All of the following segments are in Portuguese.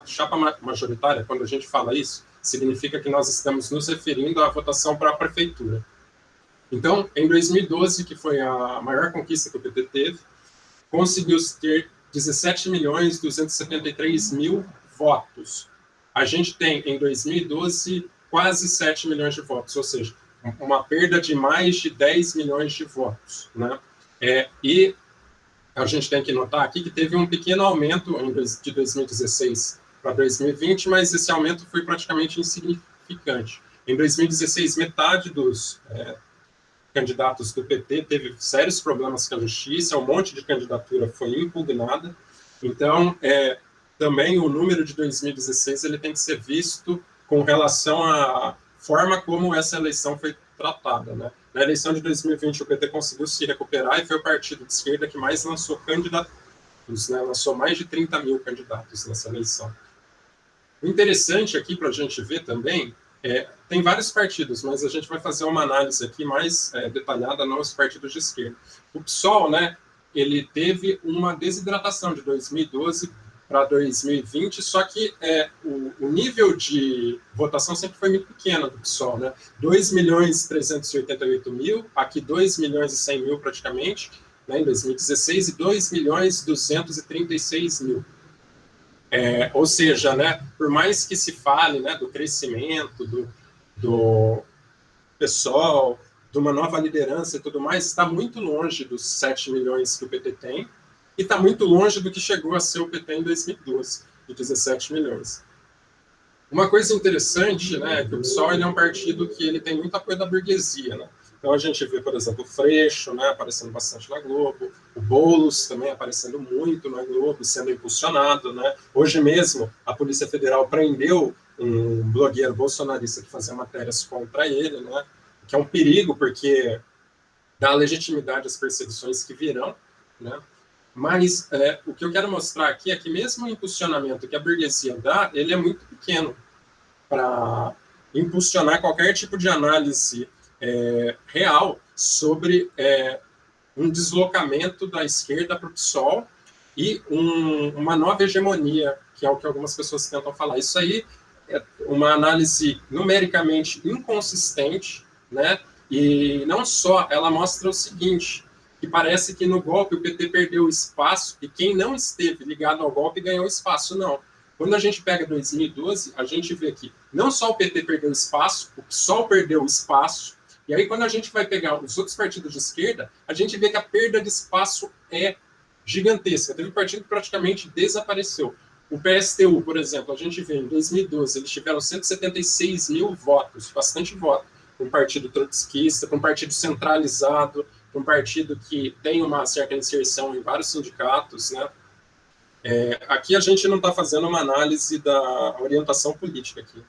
chapa majoritária, quando a gente fala isso, significa que nós estamos nos referindo à votação para a prefeitura. Então, em 2012, que foi a maior conquista que o PT teve, conseguiu ter 17.273.000 votos. A gente tem, em 2012, quase 7 milhões de votos, ou seja, uma perda de mais de 10 milhões de votos, né? E a gente tem que notar aqui que teve um pequeno aumento de 2016 para 2020, mas esse aumento foi praticamente insignificante. Em 2016, metade dos candidatos do PT teve sérios problemas com a justiça, um monte de candidatura foi impugnada. Então, também o número de 2016 ele tem que ser visto com relação à forma como essa eleição foi tratada, né? Na eleição de 2020, o PT conseguiu se recuperar e foi o partido de esquerda que mais lançou candidatos, né? Lançou mais de 30 mil candidatos nessa eleição. O interessante aqui para a gente ver também tem vários partidos, mas a gente vai fazer uma análise aqui mais detalhada nos partidos de esquerda. O PSOL, né, ele teve uma desidratação de 2012 para 2020, só que o nível de votação sempre foi muito pequeno do PSOL, né? 2.388.000, aqui 2.100.000 praticamente, né, em 2016, e 2.236.000. Ou seja, né, por mais que se fale, né, do crescimento do pessoal, de uma nova liderança e tudo mais, está muito longe dos 7 milhões que o PT tem e está muito longe do que chegou a ser o PT em 2012, de 17 milhões. Uma coisa interessante, né, é que o PSOL ele é um partido que ele tem muito apoio da burguesia, né? Então a gente vê, por exemplo, o Freixo, né, aparecendo bastante na Globo, o Boulos também aparecendo muito na Globo, sendo impulsionado, né? Hoje mesmo a Polícia Federal prendeu um blogueiro bolsonarista que fazia matérias contra ele, né? Que é um perigo porque dá legitimidade às perseguições que virão, né? Mas o que eu quero mostrar aqui é que mesmo o impulsionamento que a burguesia dá, ele é muito pequeno para impulsionar qualquer tipo de análise real sobre um deslocamento da esquerda para o PSOL e uma nova hegemonia, que é o que algumas pessoas tentam falar. Isso aí é uma análise numericamente inconsistente, né? E não só, ela mostra o seguinte, que parece que no golpe o PT perdeu espaço e quem não esteve ligado ao golpe ganhou espaço. Não. Quando a gente pega 2012, a gente vê que não só o PT perdeu espaço, o PSOL perdeu espaço, e aí quando a gente vai pegar os outros partidos de esquerda, a gente vê que a perda de espaço é gigantesca. Teve um partido que praticamente desapareceu. O PSTU, por exemplo, a gente vê em 2012, eles tiveram 176.000 votos, bastante voto, para um partido trotskista, para um partido centralizado, para um partido que tem uma certa inserção em vários sindicatos, né? Aqui a gente não está fazendo uma análise da orientação política aqui.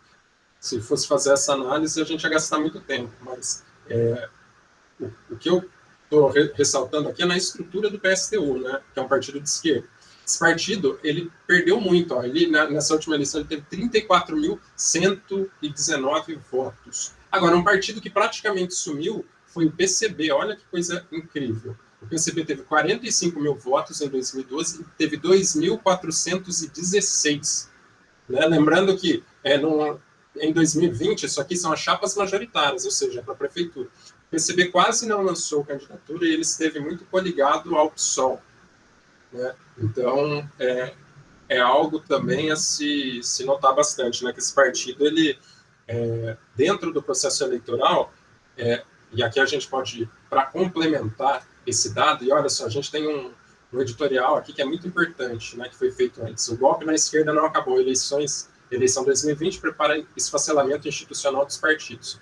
Se fosse fazer essa análise, a gente ia gastar muito tempo, mas o que eu estou ressaltando aqui é na estrutura do PSTU, né, que é um partido de esquerda. Esse partido, ele perdeu muito. Ó, ele, nessa última eleição, ele teve 34.119 votos. Agora, um partido que praticamente sumiu foi o PCB. Olha que coisa incrível. O PCB teve 45 mil votos em 2012 e teve 2.416. Né? Lembrando que em 2020, isso aqui são as chapas majoritárias, ou seja, para a prefeitura. O PCB quase não lançou candidatura e ele esteve muito coligado ao PSOL. Né? Então, é algo também a se notar bastante, né? Que esse partido, ele, dentro do processo eleitoral, e aqui a gente pode, para complementar esse dado, e olha só, a gente tem um editorial aqui que é muito importante, né, que foi feito antes. O golpe na esquerda não acabou. Eleição 2020 prepara esfacelamento institucional dos partidos.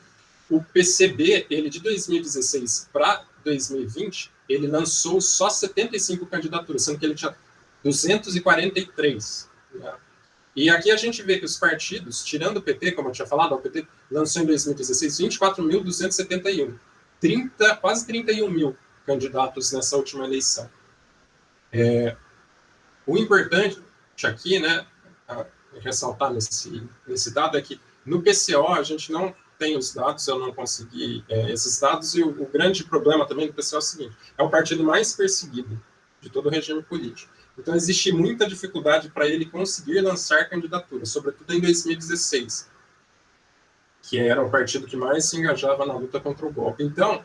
O PCB, ele de 2016 para 2020, ele lançou só 75 candidaturas, sendo que ele tinha 243. Né? E aqui a gente vê que os partidos, tirando o PT, como eu tinha falado, o PT lançou em 2016 24.271, quase 31 mil candidatos nessa última eleição. O importante aqui, né, ressaltar nesse dado é que no PCO a gente não tem os dados, eu não consegui esses dados, e o grande problema também do PCO é o seguinte: é o partido mais perseguido de todo o regime político. Então, existe muita dificuldade para ele conseguir lançar candidatura, sobretudo em 2016, que era o partido que mais se engajava na luta contra o golpe. Então,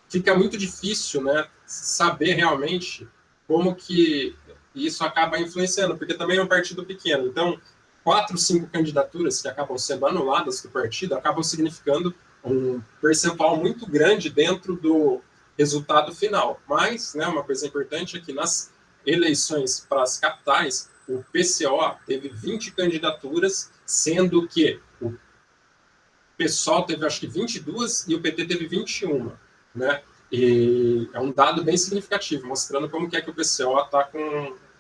fica muito difícil, né, saber realmente como que isso acaba influenciando, porque também é um partido pequeno. Então, 4, 5 candidaturas que acabam sendo anuladas do partido acabam significando um percentual muito grande dentro do resultado final. Mas, né, uma coisa importante é que nas eleições para as capitais, o PCO teve 20 candidaturas, sendo que o PSOL teve acho que 22 e o PT teve 21, né? E é um dado bem significativo, mostrando como que é que o PCO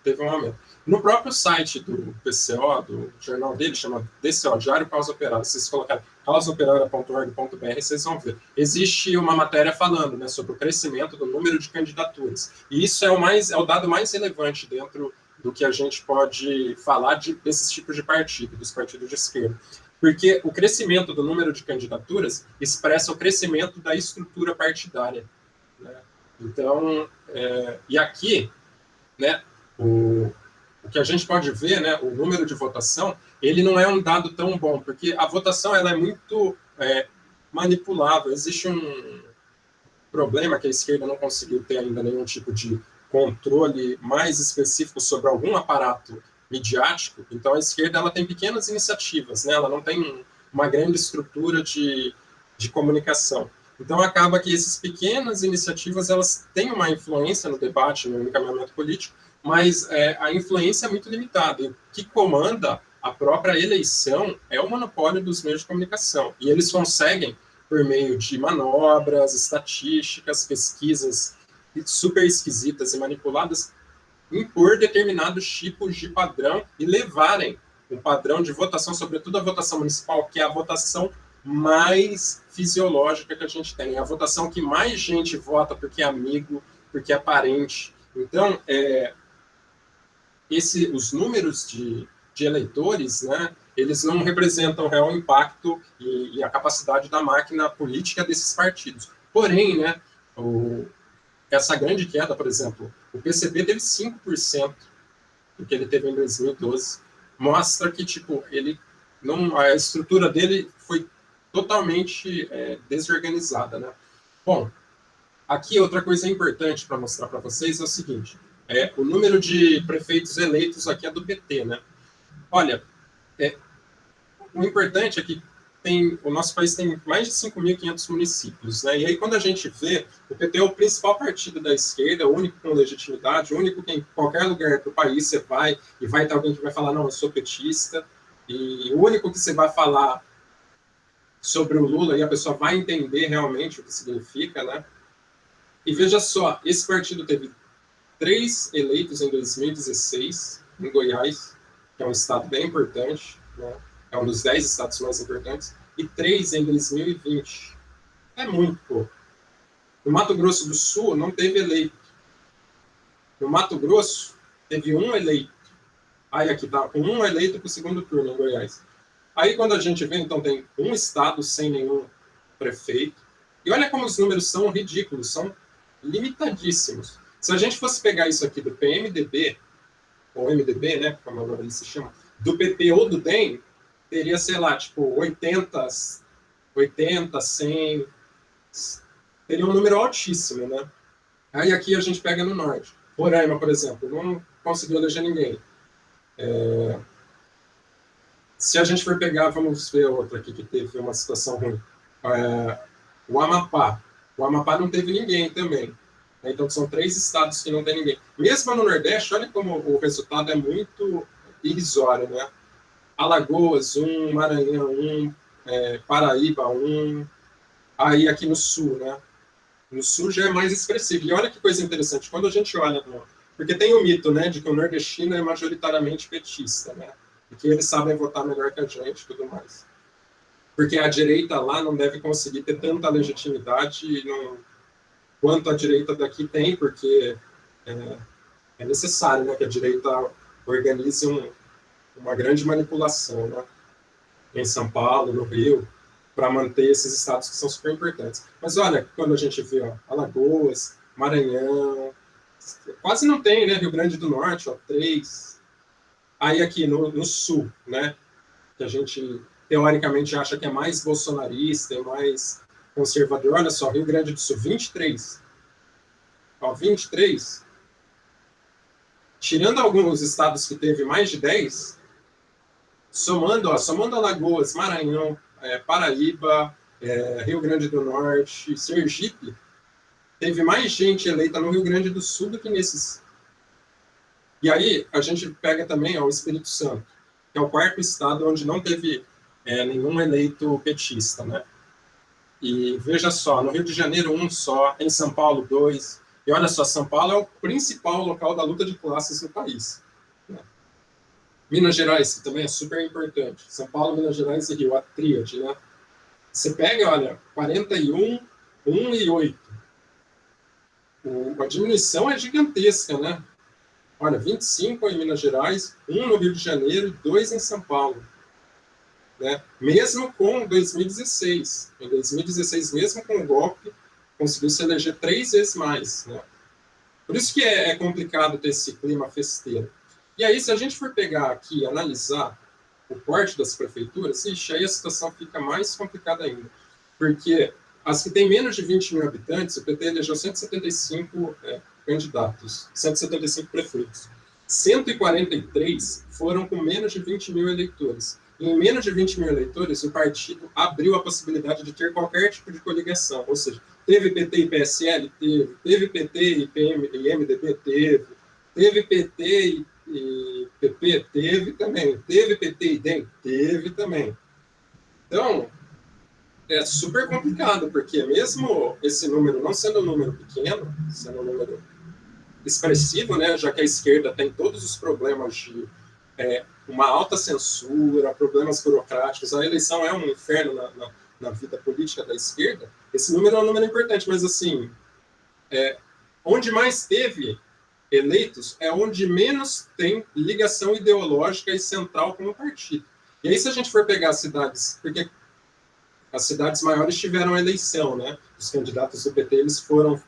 teve um aumento. No próprio site do PCO, do jornal dele, chama DCO, Diário Causa Operária, se vocês colocarem causaoperária.org.br, vocês vão ver. Existe uma matéria falando, né, sobre o crescimento do número de candidaturas. E isso é o dado mais relevante dentro do que a gente pode falar desses tipos de partido, dos partidos de esquerda. Porque o crescimento do número de candidaturas expressa o crescimento da estrutura partidária, né? Então, e aqui, né, o que a gente pode ver, né, o número de votação, ele não é um dado tão bom, porque a votação ela é muito manipulável. Existe um problema que a esquerda não conseguiu ter ainda nenhum tipo de controle mais específico sobre algum aparato midiático. Então, a esquerda ela tem pequenas iniciativas, né? Ela não tem uma grande estrutura de comunicação. Então, acaba que essas pequenas iniciativas elas têm uma influência no debate, no encaminhamento político, mas a influência é muito limitada. E o que comanda a própria eleição é o monopólio dos meios de comunicação. E eles conseguem, por meio de manobras, estatísticas, pesquisas super esquisitas e manipuladas, impor determinados tipos de padrão e levarem um padrão de votação, sobretudo a votação municipal, que é a votação mais fisiológica que a gente tem, é a votação que mais gente vota porque é amigo, porque é parente. Então, os números de eleitores, né, eles não representam o real impacto e a capacidade da máquina política desses partidos. Porém, né, essa grande queda, por exemplo, o PCB teve 5% do que ele teve em 2012, mostra que tipo ele não, a estrutura dele foi totalmente desorganizada, né? Bom, aqui outra coisa importante para mostrar para vocês é o seguinte: o número de prefeitos eleitos aqui é do PT, né? Olha, o importante é que o nosso país tem mais de 5.500 municípios, né? E aí, quando a gente vê, o PT é o principal partido da esquerda, o único com legitimidade, o único que em qualquer lugar do país você vai, e vai ter alguém que vai falar, não, eu sou petista, e o único que você vai falar sobre o Lula, e a pessoa vai entender realmente o que significa, né? E veja só, esse partido teve 3 eleitos em 2016, em Goiás, que é um estado bem importante, né? É um dos 10 estados mais importantes, e 3 em 2020. É muito pouco. No Mato Grosso do Sul, não teve eleito. No Mato Grosso, teve 1 eleito. Aí aqui tá, com 1 eleito para o segundo turno em Goiás. Aí quando a gente vê, então tem 1 estado sem nenhum prefeito. E olha como os números são ridículos, são limitadíssimos. Se a gente fosse pegar isso aqui do PMDB, ou MDB, né, como agora ele se chama, do PP ou do DEM, teria, sei lá, tipo 80, 100, teria um número altíssimo, né? Aí aqui a gente pega no norte. Roraima, por exemplo, não conseguiu eleger ninguém. Se a gente for pegar, vamos ver outra aqui que teve uma situação ruim. O Amapá. O Amapá não teve ninguém também. Então, são 3 estados que não tem ninguém. Mesmo no Nordeste, olha como o resultado é muito irrisório, né? Alagoas, 1, Maranhão, 1, Paraíba, 1. Aí aqui no Sul, né? No Sul já é mais expressivo. E olha que coisa interessante, quando a gente olha... Porque tem o mito, né, de que o nordestino é majoritariamente petista, né? E que eles sabem votar melhor que a gente e tudo mais. Porque a direita lá não deve conseguir ter tanta legitimidade quanto a direita daqui tem, porque é necessário, né, que a direita organize uma grande manipulação, né, em São Paulo, no Rio, para manter esses estados que são super importantes. Mas olha, quando a gente vê Alagoas, Maranhão, quase não tem, né? Rio Grande do Norte, ó, 3. Aí aqui no Sul, né? Que a gente teoricamente acha que é mais bolsonarista, é mais conservador. Olha só, Rio Grande do Sul, 23. Ó, 23. Tirando alguns estados que teve mais de 10, somando Alagoas, Maranhão, Paraíba, Rio Grande do Norte, Sergipe, teve mais gente eleita no Rio Grande do Sul do que nesses. E aí a gente pega também o Espírito Santo, que é o quarto estado onde não teve nenhum eleito petista, né? E veja só, no Rio de Janeiro, 1 só, em São Paulo, 2. E olha só, São Paulo é o principal local da luta de classes no país. Né? Minas Gerais, que também é super importante. São Paulo, Minas Gerais e Rio, a tríade, né? Você pega, olha, 41, 1 e 8. A diminuição é gigantesca, né? Olha, 25 em Minas Gerais, 1 no Rio de Janeiro e 2 em São Paulo. Né? Mesmo com 2016. Em 2016, mesmo com o golpe, conseguiu se eleger 3 vezes mais. Né? Por isso que é complicado ter esse clima festeiro. E aí, se a gente for pegar aqui e analisar o corte das prefeituras, ixi, aí a situação fica mais complicada ainda. Porque as que têm menos de 20 mil habitantes, o PT elegeu 175 candidatos, 175 prefeitos. 143 foram com menos de 20 mil eleitores. E em menos de 20 mil eleitores, o partido abriu a possibilidade de ter qualquer tipo de coligação. Ou seja, teve PT e PSL? Teve PT e MDB? Teve PT e PP? Teve também. Teve PT e DEM? Teve também. Então, é super complicado, porque mesmo esse número não sendo um número pequeno, sendo um número expressivo, né, já que a esquerda tem todos os problemas de uma alta censura, problemas burocráticos, a eleição é um inferno na vida política da esquerda, esse número é um número importante, mas assim, onde mais teve eleitos é onde menos tem ligação ideológica e central com o partido. E aí, se a gente for pegar as cidades, porque as cidades maiores tiveram eleição, né? Os candidatos do PT, eles foram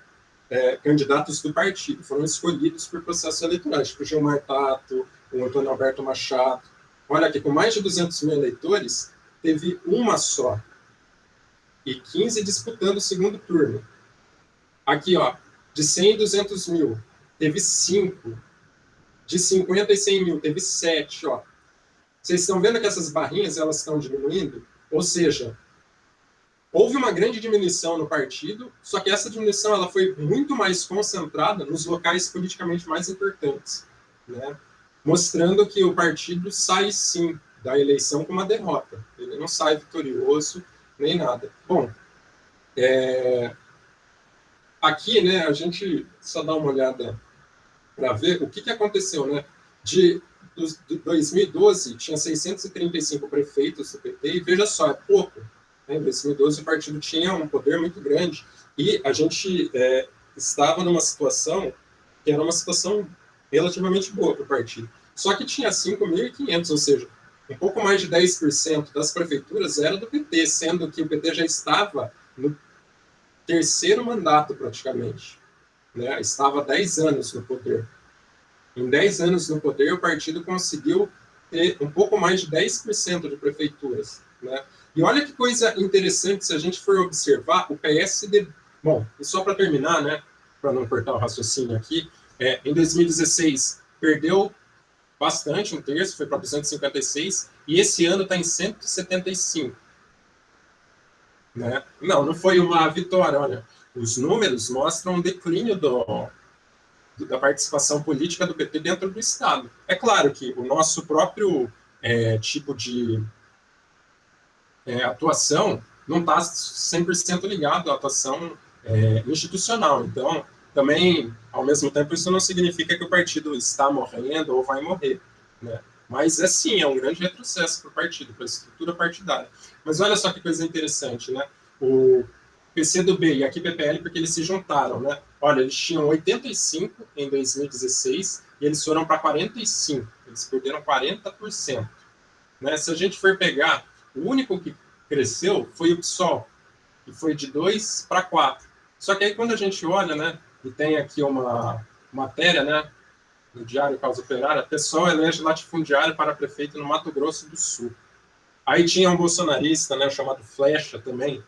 candidatos do partido, foram escolhidos por processo eleitoral, tipo o Gilmar Tato, o Antônio Alberto Machado. Olha aqui, com mais de 200 mil eleitores, teve uma só, e 15 disputando o segundo turno. Aqui, ó, de 100 e 200 mil, teve 5. De 50 e 100 mil, teve 7, ó. Vocês estão vendo que essas barrinhas, elas estão diminuindo? Ou seja, houve uma grande diminuição no partido, só que essa diminuição ela foi muito mais concentrada nos locais politicamente mais importantes, né? Mostrando que o partido sai, sim, da eleição com uma derrota. Ele não sai vitorioso, nem nada. Bom, aqui, né, a gente só dá uma olhada para ver o que aconteceu, né? De 2012, tinha 635 prefeitos do PT, e veja só, é pouco. Em 2012, o partido tinha um poder muito grande, e a gente estava numa situação que era uma situação relativamente boa para o partido. Só que tinha 5.500, ou seja, um pouco mais de 10% das prefeituras era do PT, sendo que o PT já estava no terceiro mandato, praticamente. Né? Estava há 10 anos no poder. Em 10 anos no poder, o partido conseguiu ter um pouco mais de 10% de prefeituras. Né? E olha que coisa interessante, se a gente for observar, o PSD... Bom, e só para terminar, né, para não cortar o raciocínio aqui, em 2016 perdeu bastante, 1/3, foi para 256, e esse ano está em 175. Né? Não foi uma vitória, olha. Os números mostram um declínio da participação política do PT dentro do Estado. É claro que o nosso próprio tipo de atuação não está 100% ligado à atuação institucional. Então, também, ao mesmo tempo, isso não significa que o partido está morrendo ou vai morrer. Né? Mas, sim, é um grande retrocesso para o partido, para a estrutura partidária. Mas olha só que coisa interessante, né? O PCdoB e aqui PPL, porque eles se juntaram, né? Olha, eles tinham 85 em 2016 e eles foram para 45. Eles perderam 40%. Né? Se a gente for pegar, o único que cresceu foi o PSOL, que foi de 2 para 4. Só que aí quando a gente olha, né, e tem aqui uma matéria, né, no Diário Causa Operária, PSOL elege latifundiário para prefeito no Mato Grosso do Sul. Aí tinha um bolsonarista, né, chamado Flecha também,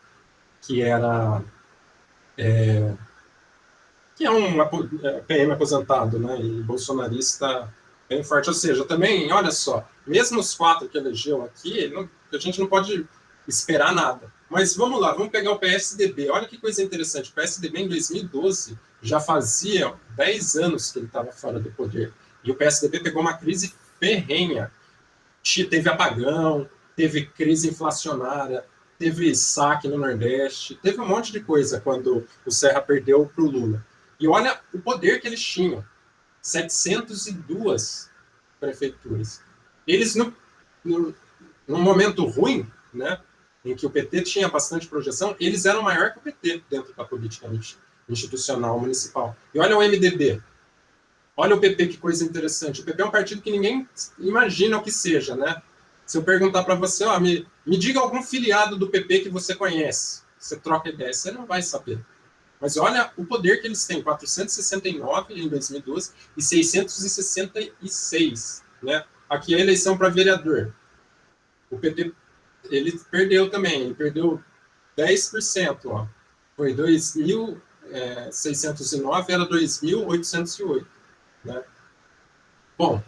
que era que é um PM aposentado, né, e bolsonarista bem forte. Ou seja, também, olha só, mesmo os 4 que elegeu aqui, a gente não pode esperar nada. Mas vamos lá, vamos pegar o PSDB. Olha que coisa interessante. O PSDB, em 2012, já fazia 10 anos que ele estava fora do poder. E o PSDB pegou uma crise ferrenha. Teve apagão, teve crise inflacionária, teve saque no Nordeste, teve um monte de coisa quando o Serra perdeu para o Lula. E olha o poder que eles tinham: 702 prefeituras. Eles, num momento ruim, né, em que o PT tinha bastante projeção, eles eram maior que o PT dentro da política institucional municipal. E olha o MDB. Olha o PP, que coisa interessante. O PP é um partido que ninguém imagina o que seja, né? Se eu perguntar para você, ó, me diga algum filiado do PP que você conhece, você troca ideia, você não vai saber. Mas olha o poder que eles têm: 469 em 2012 e 666, né? Aqui a eleição para vereador. O PT, ele perdeu também, ele perdeu 10%, ó. Foi 2.609, era 2.808, né? Bom,